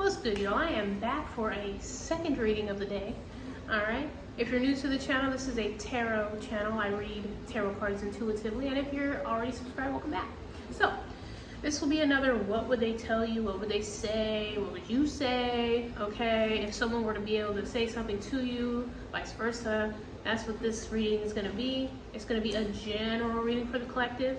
What's good, y'all? I am back for a second reading of the day. Alright, if you're new to the channel, this is a tarot channel. I read tarot cards intuitively, and if you're already subscribed, welcome back. So, this will be another what would they tell you, what would they say, what would you say, okay? If someone were to be able to say something to you, vice versa, that's what this reading is going to be. It's going to be a general reading for the collective.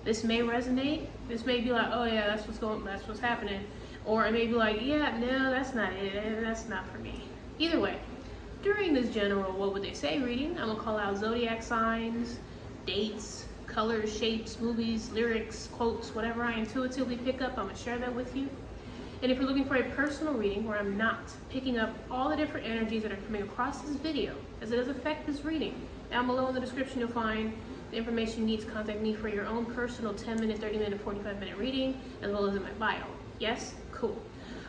This may resonate. This may be like, oh yeah, that's what's happening. Or it may be like, yeah, no, that's not it. That's not for me. Either way, during this general what would they say reading, I'm gonna call out zodiac signs, dates, colors, shapes, movies, lyrics, quotes, whatever I intuitively pick up, I'm gonna share that with you. And if you're looking for a personal reading where I'm not picking up all the different energies that are coming across this video, as it does affect this reading, down below in the description you'll find the information you need to contact me for your own personal 10-minute, 30-minute, 45-minute reading, as well as in my bio. Yes? Cool.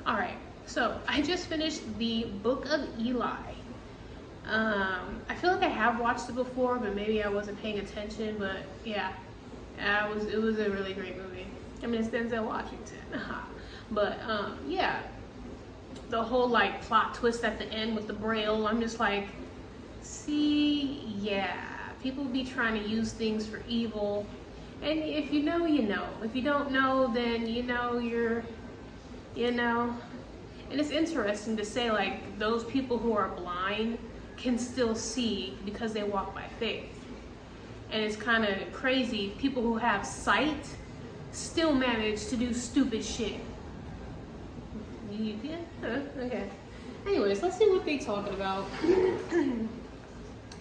All right. So I just finished the Book of Eli. I feel like I have watched it before, but maybe I wasn't paying attention. But yeah, it was a really great movie. I mean, it's Denzel Washington. But yeah, the whole like plot twist at the end with the braille, I'm just like, see, yeah, people be trying to use things for evil. And if you know, you know. If you don't know, then you know and it's interesting to say like those people who are blind can still see because they walk by faith. And it's kind of crazy, people who have sight still manage to do stupid shit. Yeah, okay. Anyways, let's see what they're talking about.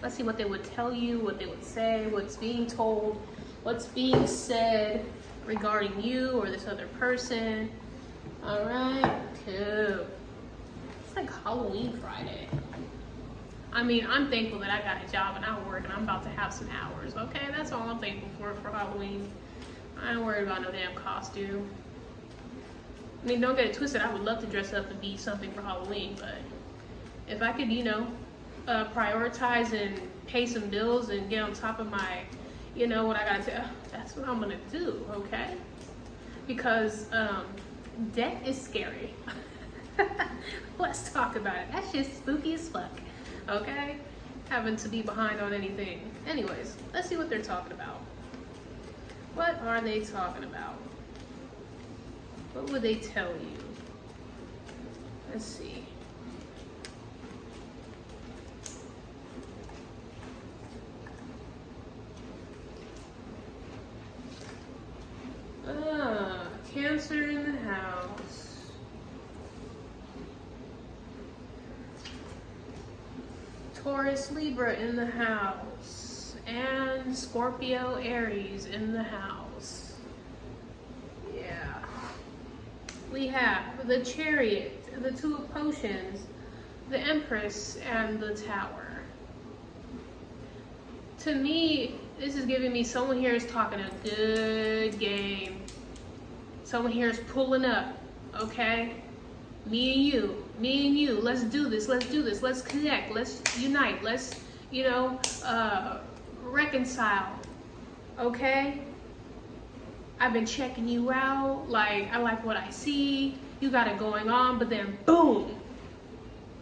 Let's see what they would tell you, what they would say, what's being told, what's being said regarding you or this other person. All right, cool. It's like Halloween Friday. I mean, I'm thankful that I got a job and I work and I'm about to have some hours, okay? That's all I'm thankful for Halloween. I ain't worried about no damn costume. I mean, don't get it twisted. I would love to dress up and be something for Halloween, but if I could, prioritize and pay some bills and get on top of my, what I gotta do, that's what I'm gonna do, okay? Because, debt is scary. Let's talk about it. That's just spooky as fuck, okay? Having to be behind on anything. Anyways, let's see what they're talking about. What are they talking about? What would they tell you? Let's see. Cancer in the house. Taurus, Libra in the house. And Scorpio, Aries in the house. Yeah. We have the Chariot, the Two of Potions, the Empress, and the Tower. To me, this is giving me someone here is talking a good game. Someone here is pulling up, okay? Me and you, let's do this, let's connect, let's unite, let's, reconcile, okay? I've been checking you out, like, I like what I see, you got it going on, but then boom,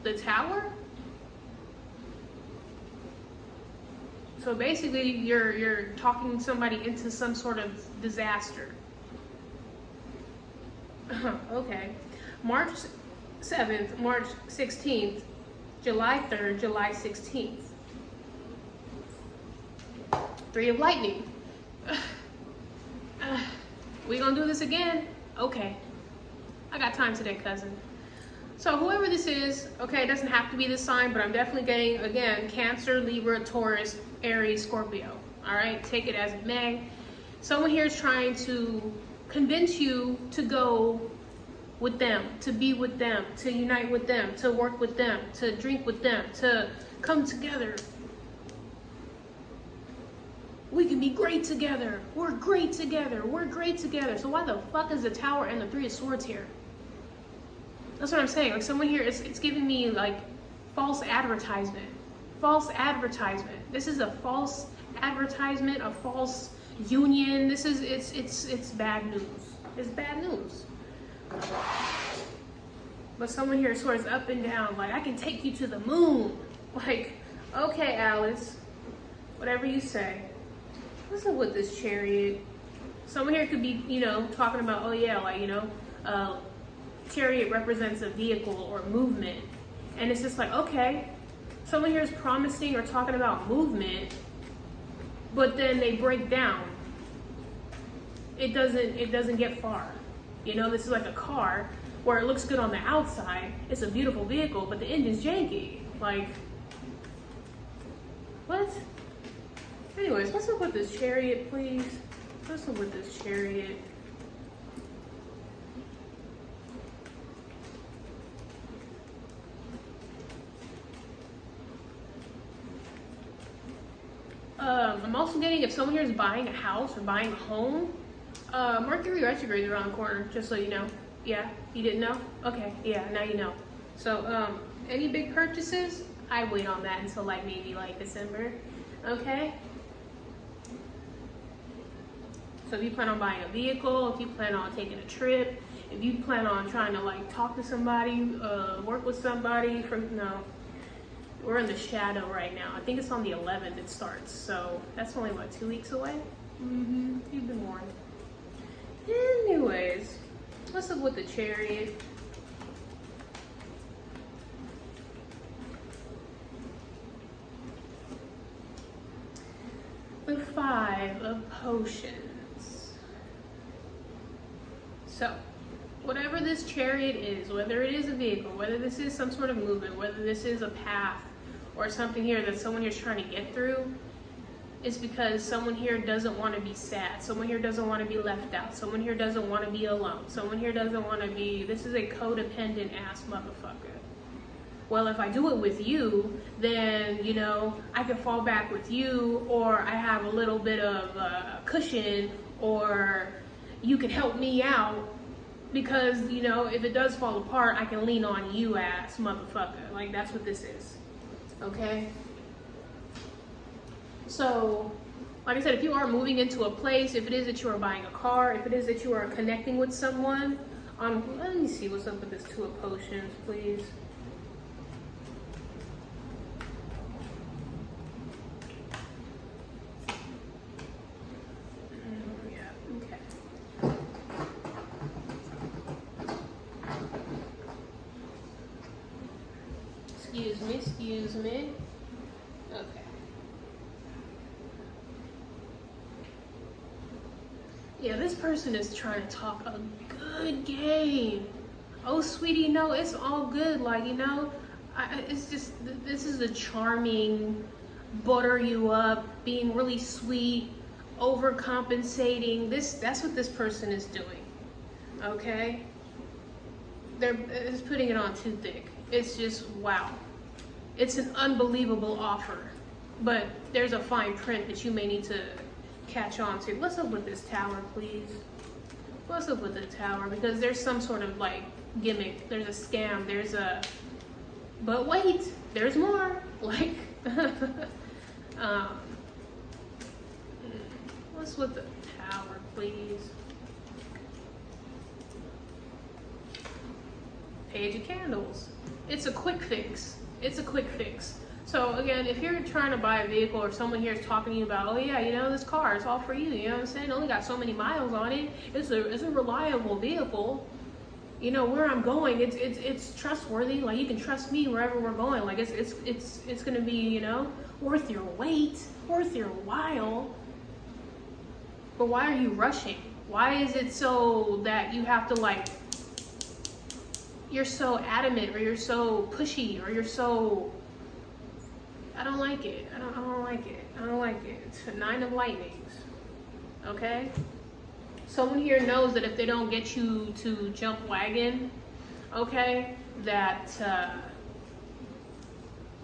the Tower? So basically, you're talking somebody into some sort of disaster. Okay. March 7th, March 16th, July 3rd, July 16th. Three of Lightning. We gonna do this again? Okay. I got time today, cousin. So whoever this is, okay, it doesn't have to be this sign, but I'm definitely getting, again, Cancer, Libra, Taurus, Aries, Scorpio. All right, take it as it may. Someone here is trying to convince you to go with them, to be with them, to unite with them, to work with them, to drink with them, to come together. We can be great together. We're great together. We're great together. So why the fuck is the Tower and the Three of Swords here? That's what I'm saying. Like someone here, it's giving me like false advertisement. False advertisement. This is a false advertisement, a false union. This is, it's bad news. It's bad news. But someone here swears up and down, like, I can take you to the moon. Like, okay, Alice, whatever you say. What's up with this Chariot? Someone here could be, you know, talking about, oh yeah, like, you know, Chariot represents a vehicle or movement. And it's just like, okay, someone here is promising or talking about movement, but then they break down. It doesn't get far. You know, this is like a car where it looks good on the outside. It's a beautiful vehicle, but the engine's janky. Like, what? Anyways, what's up with this Chariot, please? What's up with this Chariot? I'm also getting, if someone here is buying a house or buying a home, Mercury retrograde is around the corner, just so you know. Yeah, you didn't know? Okay, yeah, now you know. So, any big purchases, I wait on that until like maybe like December, okay? So if you plan on buying a vehicle, if you plan on taking a trip, if you plan on trying to like talk to somebody, work with somebody no. We're in the shadow right now. I think it's on the 11th it starts. So that's only, what, 2 weeks away? You've been warned. Anyways, what's up with the Chariot? The 5 of Potions. So, whatever this Chariot is, whether it is a vehicle, whether this is some sort of movement, whether this is a path or something here that someone here is trying to get through, is because someone here doesn't want to be sad. Someone here doesn't want to be left out. Someone here doesn't want to be alone. Someone here doesn't want to be, this is a codependent ass motherfucker. Well, if I do it with you, then, you know, I can fall back with you, or I have a little bit of cushion, or you can help me out. Because, you know, if it does fall apart, I can lean on you, ass motherfucker. Like, that's what this is. Okay? So, like I said, if you are moving into a place, if it is that you are buying a car, if it is that you are connecting with someone, let me see what's up with this 2 of Potions, please. Excuse me. Okay. Yeah, this person is trying to talk a good game. Oh, sweetie, no, it's all good. Like, you know, it's just, this is the charming, butter you up, being really sweet, overcompensating. That's what this person is doing. Okay? It's putting it on too thick. It's just, wow. It's an unbelievable offer, but there's a fine print that you may need to catch on to. What's up with this Tower, please? What's up with the Tower? Because there's some sort of like gimmick. There's a scam. There's a, but wait, there's more. Like, what's with the Tower, please? Page of Candles. It's a quick fix. It's a quick fix. So again, if you're trying to buy a vehicle or someone here is talking to you about, oh yeah, you know, this car, it's all for you, you know what I'm saying? It only got so many miles on it. It's a reliable vehicle. You know, where I'm going, it's trustworthy. Like, you can trust me wherever we're going. Like, it's gonna be, you know, worth your wait, worth your while. But why are you rushing? Why is it so that you have to, like, you're so adamant, or you're so pushy, or you're so, I don't like it. I don't like it. I don't like it. It's a 9 of Lightnings. Okay? Someone here knows that if they don't get you to jump wagon, okay, that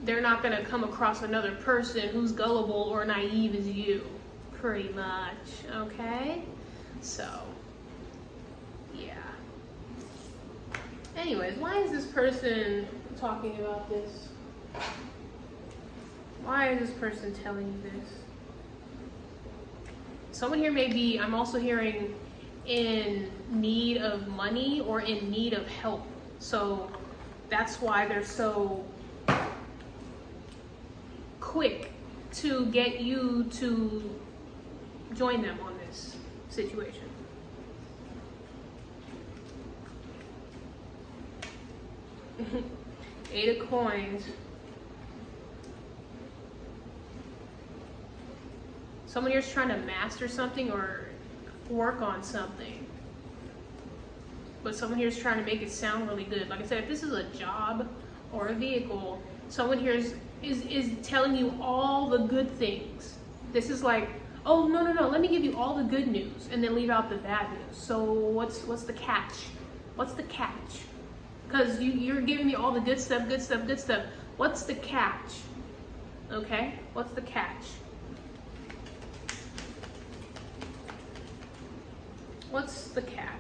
they're not going to come across another person who's gullible or naive as you. Pretty much. Okay? So, yeah. Anyways, why is this person talking about this? Why is this person telling you this? Someone here may be, I'm also hearing, in need of money or in need of help. So that's why they're so quick to get you to join them on this situation. Eight of Coins. Someone here's trying to master something or work on something. But someone here is trying to make it sound really good. Like I said, if this is a job or a vehicle, someone here is telling you all the good things. This is like, oh, no, let me give you all the good news and then leave out the bad news. So what's the catch? What's the catch? Because you're giving me all the good stuff. What's the catch? Okay, what's the catch? What's the catch?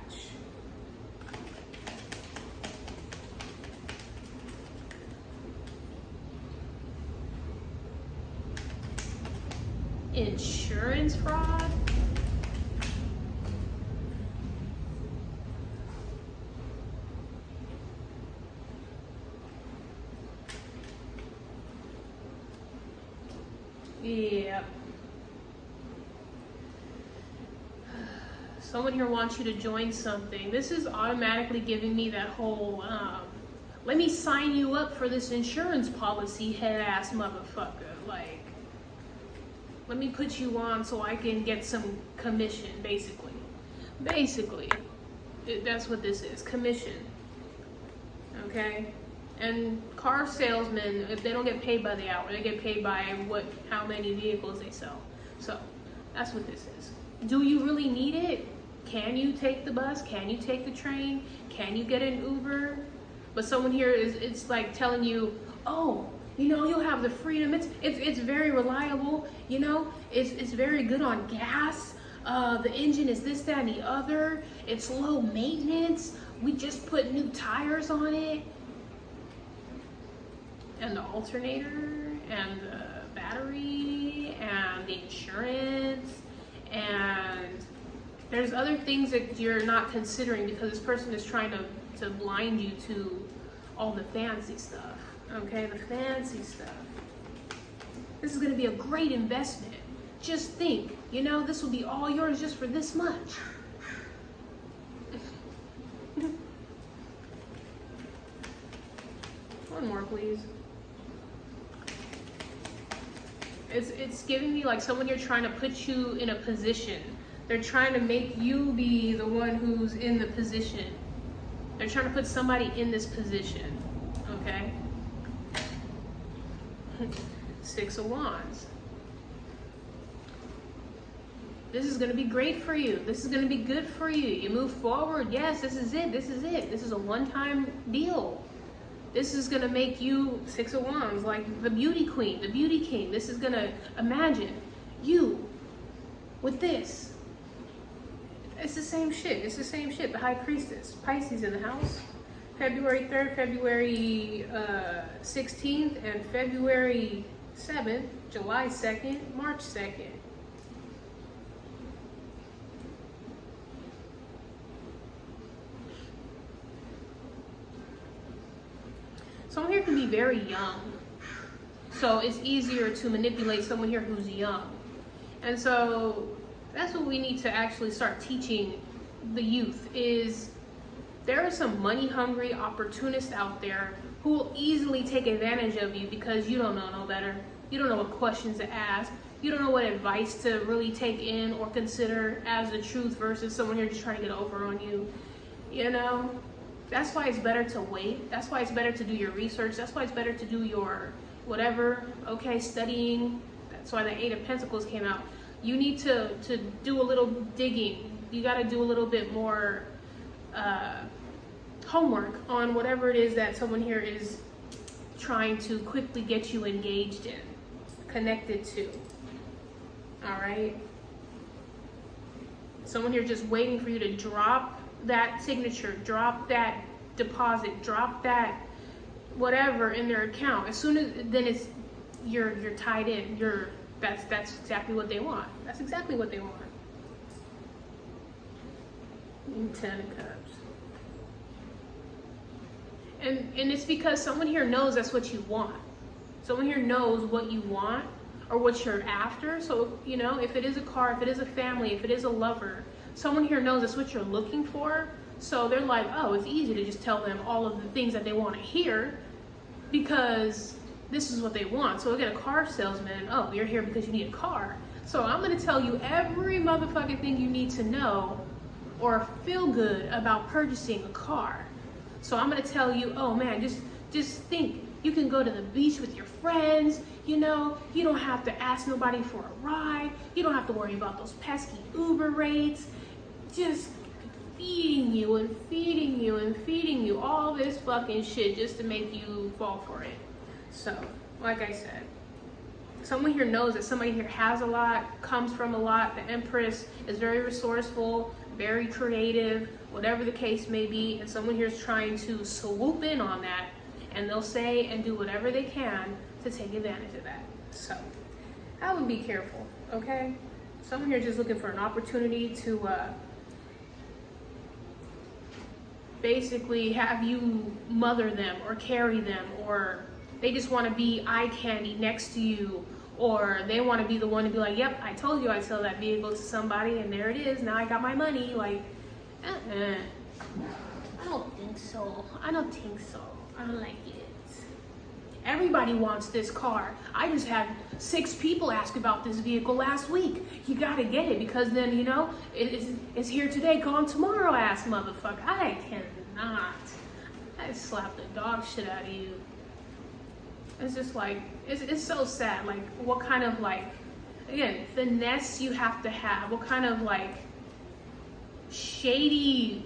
Insurance fraud? Yeah. Someone here wants you to join something. This is automatically giving me that whole, let me sign you up for this insurance policy, head ass motherfucker. Like, let me put you on so I can get some commission, basically. Basically, that's what this is, commission. Okay? And car salesmen, if they don't get paid by the hour, they get paid by how many vehicles they sell. So, that's what this is. Do you really need it? Can you take the bus? Can you take the train? Can you get an Uber? But someone here it's like telling you, oh, you know, you'll have the freedom. It's very reliable. You know, it's very good on gas. The engine is this, that, and the other. It's low maintenance. We just put new tires on it. And the alternator, and the battery, and the insurance, and there's other things that you're not considering because this person is trying to blind you to all the fancy stuff. Okay, the fancy stuff. This is going to be a great investment. Just think, you know, this will be all yours just for this much. One more, please. It's giving me like someone you're trying to put you in a position. They're trying to make you be the one who's in the position. They're trying to put somebody in this position, okay? Six of Wands. This is going to be great for you. This is going to be good for you. You move forward. Yes, this is it. This is it. This is a one-time deal. This is going to make you, Six of Wands, like the beauty queen, the beauty king. This is going to, imagine you with this. It's the same shit. It's the same shit. The High Priestess. Pisces in the house. February 3rd, February 16th, and February 7th, July 2nd, March 2nd. Someone here can be very young. So it's easier to manipulate someone here who's young. And so that's what we need to actually start teaching the youth is there are some money hungry opportunists out there who will easily take advantage of you because you don't know no better. You don't know what questions to ask. You don't know what advice to really take in or consider as the truth versus someone here just trying to get over on you. You know, that's why it's better to wait. That's why it's better to do your research. That's why it's better to do your whatever, okay, studying. That's why the Eight of Pentacles came out. You need to do a little digging. You got to do a little bit more homework on whatever it is that someone here is trying to quickly get you engaged in, connected to. All right? Someone here just waiting for you to drop that signature, drop that deposit, drop that whatever in their account. As soon as then it's you're tied in. That's exactly what they want. That's exactly what they want. Ten of Cups. And it's because someone here knows that's what you want. Someone here knows what you want or what you're after. So, you know, if it is a car, if it is a family, if it is a lover, someone here knows that's what you're looking for. So they're like, oh, it's easy to just tell them all of the things that they want to hear because this is what they want. So again, a car salesman, oh, you're here because you need a car. So I'm going to tell you every motherfucking thing you need to know or feel good about purchasing a car. So I'm going to tell you, oh man, just think, you can go to the beach with your friends, you know, you don't have to ask nobody for a ride, you don't have to worry about those pesky Uber rates, just feeding you and feeding you and feeding you all this fucking shit just to make you fall for it. So, like I said, someone here knows that somebody here has a lot, comes from a lot. The Empress is very resourceful, very creative, whatever the case may be, and someone here is trying to swoop in on that, and they'll say and do whatever they can to take advantage of that. So, I would be careful, okay? Someone here is just looking for an opportunity to basically have you mother them or carry them, or they just want to be eye candy next to you, or they want to be the one to be like, yep, I told you I'd sell that vehicle to somebody and there it is, now I got my money. Like, I don't think so. I don't like it. Everybody wants this car. I just had 6 people ask about this vehicle last week. You gotta get it because then, you know, it's here today, gone tomorrow, ass motherfucker. I cannot. I slap the dog shit out of you. It's just like, it's so sad. Like, what kind of, like, again, finesse you have to have. What kind of, like, shady,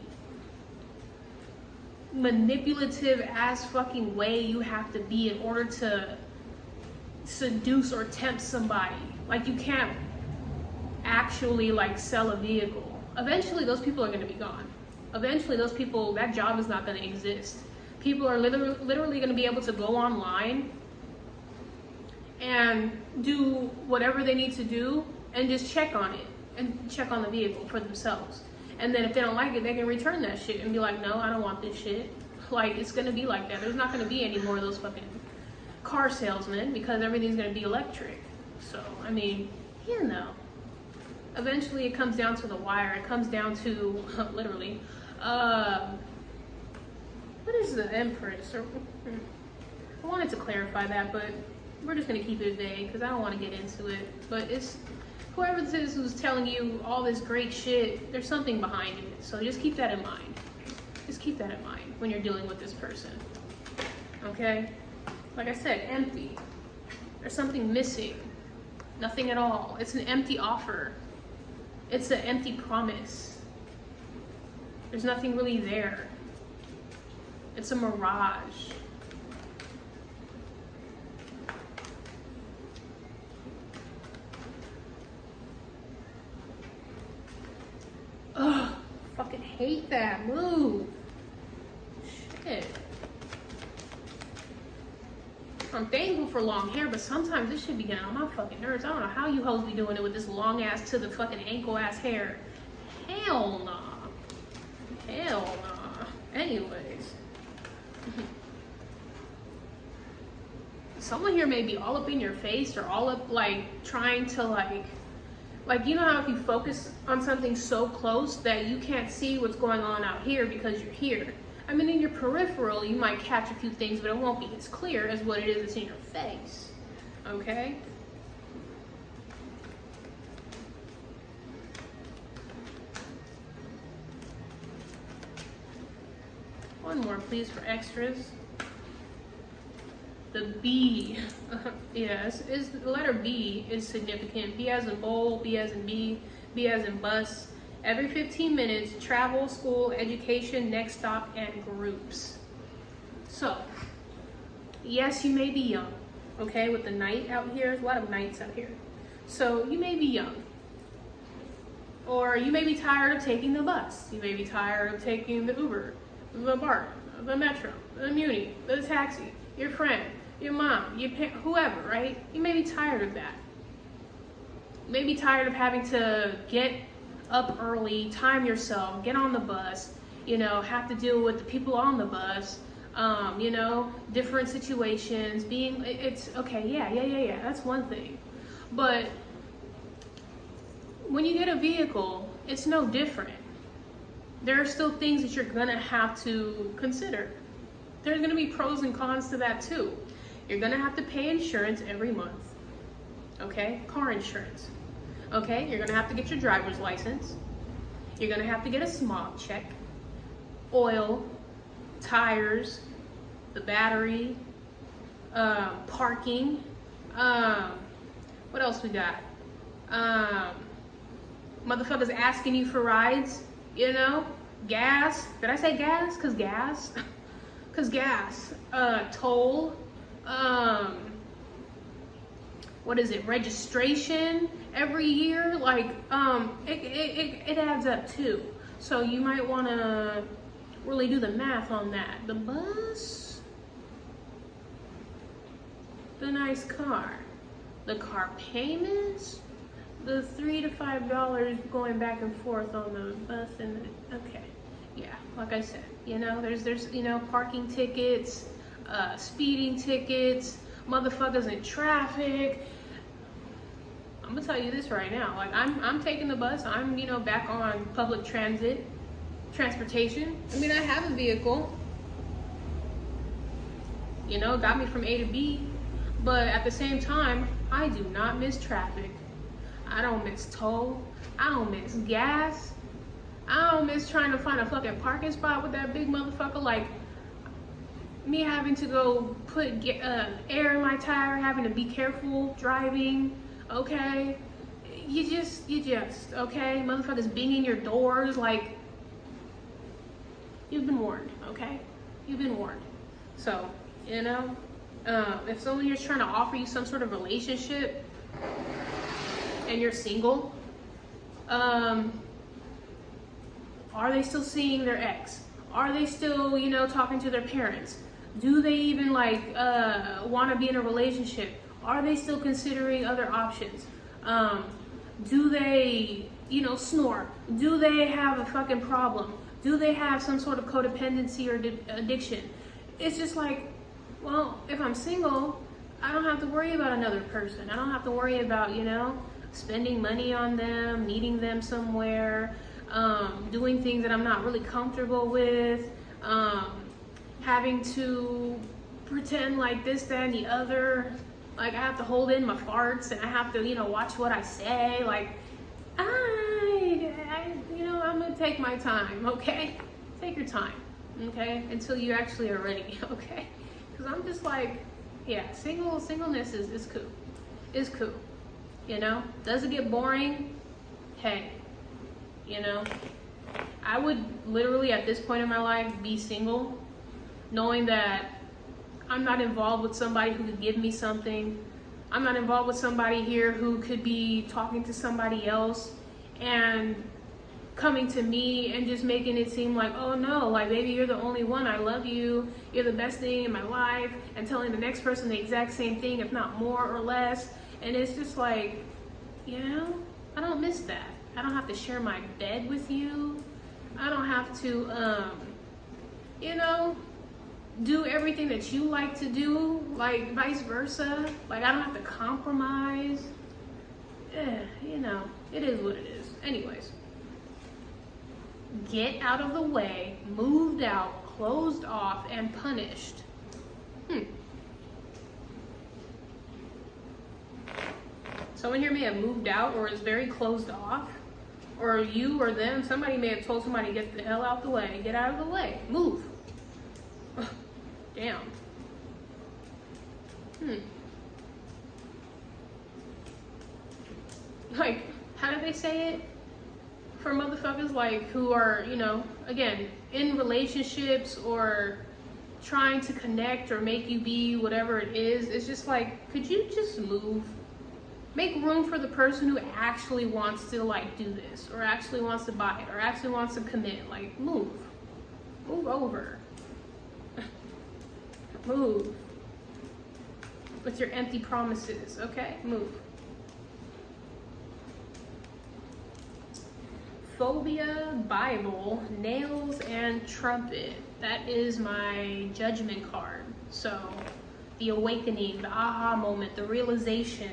manipulative ass fucking way you have to be in order to seduce or tempt somebody. Like, you can't actually, like, sell a vehicle. Eventually those people are going to be gone. Eventually those people, that job is not going to exist. People are literally going to be able to go online and do whatever they need to do and just check on it and check on the vehicle for themselves. And then if they don't like it, they can return that shit and be like, no, I don't want this shit. Like, it's gonna be like that. There's not gonna be any more of those fucking car salesmen because everything's gonna be electric. So, I mean, you know. Eventually it comes down to the wire. It comes down to, literally, what is the Empress? I wanted to clarify that, but we're just gonna keep it vague because I don't want to get into it. But it's whoever this is who's telling you all this great shit, there's something behind it. So just keep that in mind. Just keep that in mind when you're dealing with this person. Okay? Like I said, empty. There's something missing. Nothing at all. It's an empty offer. It's an empty promise. There's nothing really there. It's a mirage. Ugh, fucking hate that move. Shit. I'm thankful for long hair, but sometimes this should be getting on my fucking nerves. I don't know how you hoes be doing it with this long ass to the fucking ankle ass hair. Hell nah. Hell nah. Anyways. Someone here may be all up in your face or all up, like, trying to, like, you know how if you focus on something so close that you can't see what's going on out here because you're here. I mean, in your peripheral, you might catch a few things, but it won't be as clear as what it is that's in your face. Okay? One more, please, for extras. The B, yes, is the letter B is significant. B as in bowl, B as in B as in bus. Every 15 minutes, travel, school, education, next stop, and groups. So, yes, you may be young, okay, with the night out here. There's a lot of nights out here. So, you may be young. Or you may be tired of taking the bus. You may be tired of taking the Uber, the BART, the Metro, the Muni, the taxi, your friend, your mom, your parent, whoever, right? You may be tired of that. You may be tired of having to get up early, time yourself, get on the bus, you know, have to deal with the people on the bus, you know, different situations, being, it's okay, yeah, that's one thing. But when you get a vehicle, it's no different. There are still things that you're gonna have to consider. There's gonna be pros and cons to that too. You're gonna have to pay insurance every month, okay? Car insurance, okay? You're gonna have to get your driver's license. You're gonna have to get a smog check, oil, tires, the battery, parking, what else we got? Motherfuckers asking you for rides, you know? Gas, did I say gas? Cause gas, toll, what is it, registration every year, like, it adds up too. So you might wanna really do the math on that. The bus, the nice car, the car payments, the $3 to $5 going back and forth on the bus, and okay, yeah, like I said, you know, there's you know, parking tickets, speeding tickets, motherfuckers in traffic. I'm gonna tell you this right now, like I'm taking the bus, I'm, you know, back on public transportation. I mean, I have a vehicle, you know, it got me from A to B, but at the same time, I do not miss traffic. I don't miss toll. I don't miss gas. I don't miss trying to find a fucking parking spot with that big motherfucker. Like, me having to go put air in my tire, having to be careful driving, okay? You just, okay? Motherfuckers banging your doors, like, you've been warned, okay? You've been warned. So, you know, if someone is trying to offer you some sort of relationship and you're single, are they still seeing their ex? Are they still, you know, talking to their parents? Do they even like want to be in a relationship? Are they still considering other options? Do they, you know, snore? Do they have a fucking problem? Do they have some sort of codependency or addiction? It's just like, well, if I'm single, I don't have to worry about another person. I don't have to worry about, you know, spending money on them, meeting them somewhere, doing things that I'm not really comfortable with, having to pretend like this, that, and the other. Like, I have to hold in my farts and I have to, you know, watch what I say. Like, you know, I'm gonna take my time, okay? Take your time, okay? Until you actually are ready, okay? Because I'm just like, yeah, singleness is cool. It's cool, you know? Does it get boring? Hey, you know? I would literally, at this point in my life, be single, knowing that I'm not involved with somebody who could give me something. I'm not involved with somebody here who could be talking to somebody else and coming to me and just making it seem like, oh no, like, baby, you're the only one, I love you, you're the best thing in my life, and telling the next person the exact same thing, if not more or less. And it's just like, you know, I don't miss that. I don't have to share my bed with you. I don't have to, you know, do everything that you like to do, like vice versa. Like, I don't have to compromise. You know, it is what it is. Anyways, get out of the way, moved out, closed off, and punished. Someone here may have moved out or is very closed off, or you or them, somebody may have told somebody, get the hell out the way, get out of the way, move. Damn. Like, how do they say it? For motherfuckers like who are, you know, again, in relationships or trying to connect or make you be whatever it is, it's just like, could you just move? Make room for the person who actually wants to, like, do this, or actually wants to buy it, or actually wants to commit. Like, move. Move over. Move. With your empty promises, okay? Move. phobia, Bible, nails, and trumpet. That is my judgment card. So the awakening, the aha moment, the realization.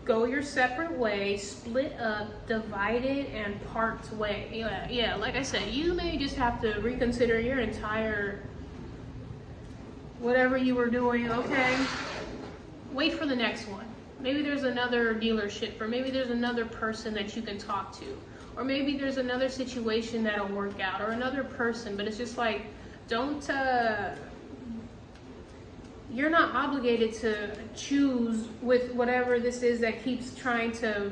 Go your separate way, split up, divided, and part way. Yeah, like I said, you may just have to reconsider your entire whatever you were doing, okay? Wait for the next one. Maybe there's another dealership, or maybe there's another person that you can talk to, or maybe there's another situation that'll work out, or another person, but it's just like, don't, you're not obligated to choose with whatever this is that keeps trying to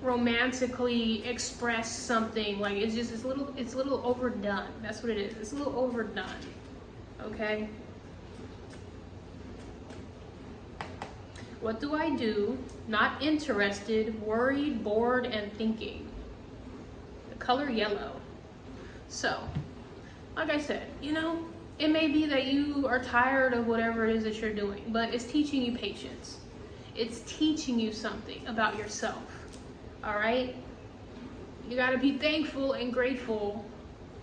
romantically express something. Like, it's just, it's a little overdone. That's what it is. It's a little overdone, okay? What do I do? Not interested, worried, bored, and thinking. The color yellow. So, like I said, you know, it may be that you are tired of whatever it is that you're doing, but it's teaching you patience. It's teaching you something about yourself, all right? You gotta be thankful and grateful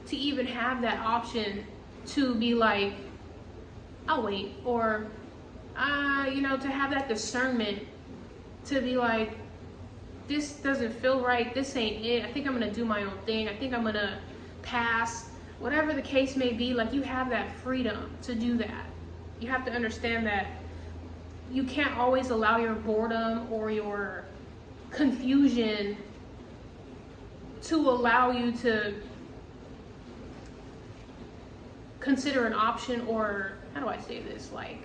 to even have that option to be like, I'll wait, or, you know, to have that discernment to be like, this doesn't feel right, this ain't it, I think I'm gonna do my own thing, I think I'm gonna pass. Whatever the case may be, like, you have that freedom to do that. You have to understand that you can't always allow your boredom or your confusion to allow you to consider an option, or, how do I say this, like,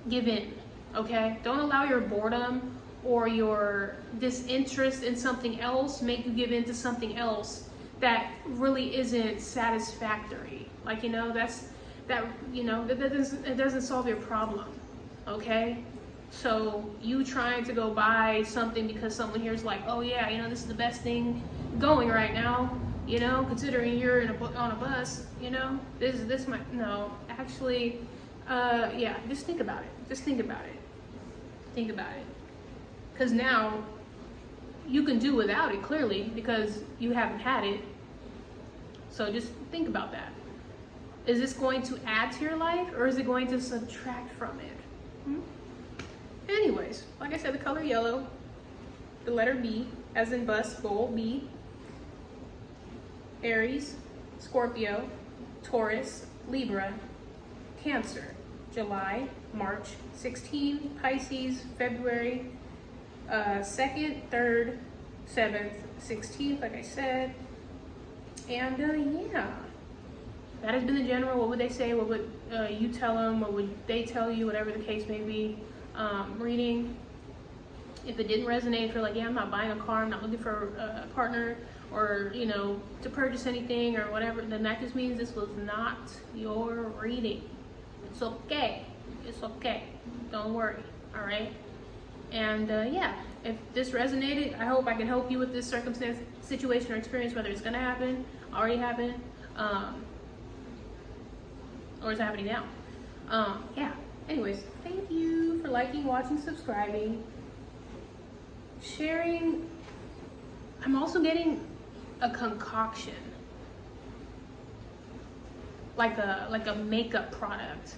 give in, okay? Don't allow your boredom or your disinterest in something else make you give in to something else that really isn't satisfactory. Like, you know, it doesn't solve your problem, okay? So you trying to go buy something because someone here is like, oh yeah, you know, this is the best thing going right now, you know, considering you're on a bus, you know, this might, no, actually, yeah, just think about it. Just think about it. Think about it. Because now you can do without it, clearly, because you haven't had it. So just think about that. Is this going to add to your life, or is it going to subtract from it? Anyways, like I said, the color yellow, the letter B, as in bus, bowl, B, Aries, Scorpio, Taurus, Libra, Cancer, July, March, 16, Pisces, February, 2nd, 3rd, 7th, 16th, like I said. And yeah, that has been the general. What would they say? What would you tell them? What would they tell you? Whatever the case may be. Reading. If it didn't resonate, if you're like, yeah, I'm not buying a car, I'm not looking for a partner, or, you know, to purchase anything or whatever, then that just means this was not your reading. It's okay. It's okay. Don't worry. All right. And yeah, if this resonated, I hope I can help you with this circumstance, situation, or experience, whether it's gonna happen, already happened, or is happening now. Yeah. Anyways, thank you for liking, watching, subscribing, sharing. I'm also getting a concoction, like a makeup product.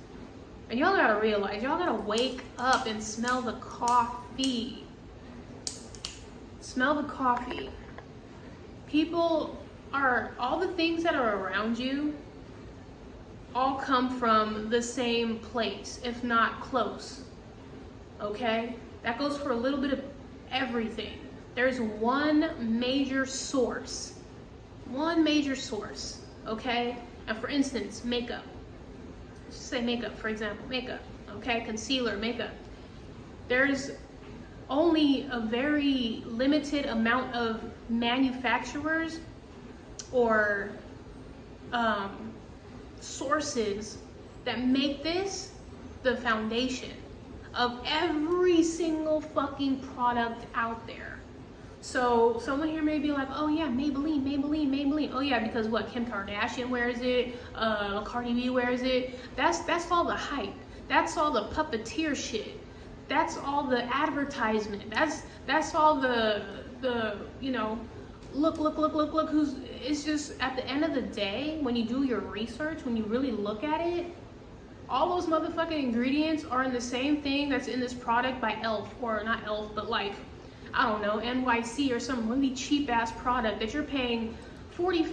And y'all gotta realize, y'all gotta wake up and smell the coffee. Smell the coffee. All the things that are around you all come from the same place, if not close, okay? That goes for a little bit of everything. There's one major source, okay? And for instance, makeup. Let's just say makeup, for example, makeup, okay? Concealer, makeup. There's only a very limited amount of manufacturers or sources that make this the foundation of every single fucking product out there. So someone here may be like, oh yeah, Maybelline, Maybelline, Maybelline. Oh yeah, because what, Kim Kardashian wears it, Cardi B wears it. That's all the hype. That's all the puppeteer shit. That's all the advertisement. That's all the you know, look who's, it's just at the end of the day, when you do your research, when you really look at it, all those motherfucking ingredients are in the same thing that's in this product by Elf, or not Elf, but like, I don't know, NYC or some really cheap ass product that you're paying 40,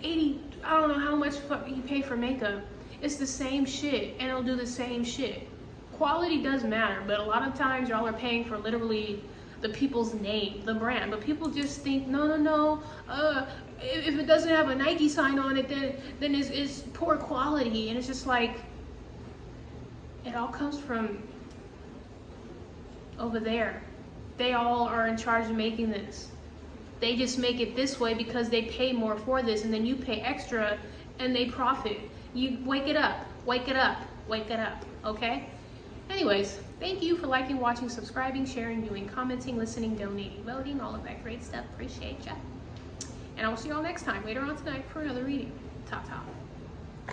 80, I don't know how much you pay for makeup. It's the same shit and it'll do the same shit. Quality does matter, but a lot of times y'all are paying for literally the people's name, the brand, but people just think, no, if it doesn't have a Nike sign on it, then it's poor quality. And it's just like, it all comes from over there. They all are in charge of making this. They just make it this way because they pay more for this, and then you pay extra and they profit. You wake it up, okay? Anyways, thank you for liking, watching, subscribing, sharing, viewing, commenting, listening, donating, voting, all of that great stuff. Appreciate ya. And I will see you all next time, later on tonight, for another reading. Ta-ta.